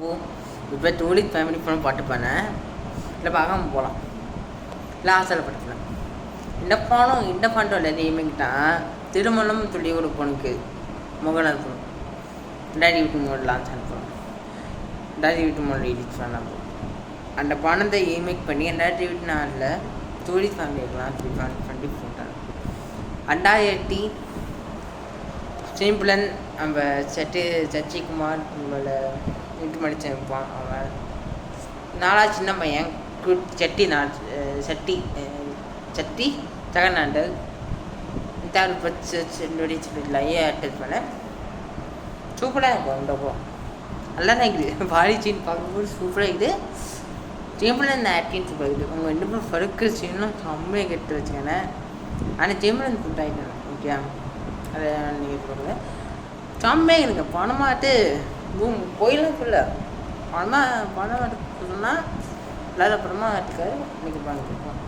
ஓ இப்போ டூலித் ஃபேமிலி படம் பாட்டு பண்ணேன் இல்லை பார்க்காம போகலாம் இல்லை ஆசையில் படுத்தலாம் இந்த பாட்டம் இல்லை ரீமேக்கிட்டான் திருமணம் சொல்லி ஒரு பொண்ணுக்கு முகநாத் பொண்ணு டாடி வீட்டு மோட் லான்ச் அனுப்புகிறோம் டாடி வீட்டு மோட் எடிட் பண்ணலாம் அந்த பணத்தை ரீமேக் பண்ணி 2024 டூலித் ஃபேமிலிக்கெலாம் 2020 போட்டாங்க 2000 சிம்பிளன் நம்ம சச்சிகுமார் நம்மளை இட்டு மடிச்சிருப்பான் அவன் நாலா சின்ன பையன் சட்டி ஜெகநாண்டல் தேர்ட் பச்சு சொல்லிடலாம் அட்டச் பண்ணேன் சூப்பராக இருக்கும் இந்த படம் நல்லா தான் இருக்குது பாலிச்சின்னு பார்க்கும்போது சூப்பராக இருக்குது சிம்பிளன் இந்த ஆக்டிங் சூப்பராக இருக்குது அவங்க ரெண்டு பேரும் ஃபருக்கு சீனும் செம்மையாக கெட்டு வச்சுக்கேனே ஆனால் சிம்பிளன் ஃபுட் ஆகிட்டேன் ஓகே அதை நீங்கள் சொல்லுங்கள் செம்மையாக எனக்கு பணமாட்டு கோயிலும் சொல்ல பணம் சொன்னால் இல்லாத படமாக இருக்காரு இன்றைக்கி பார்த்துருக்கோம்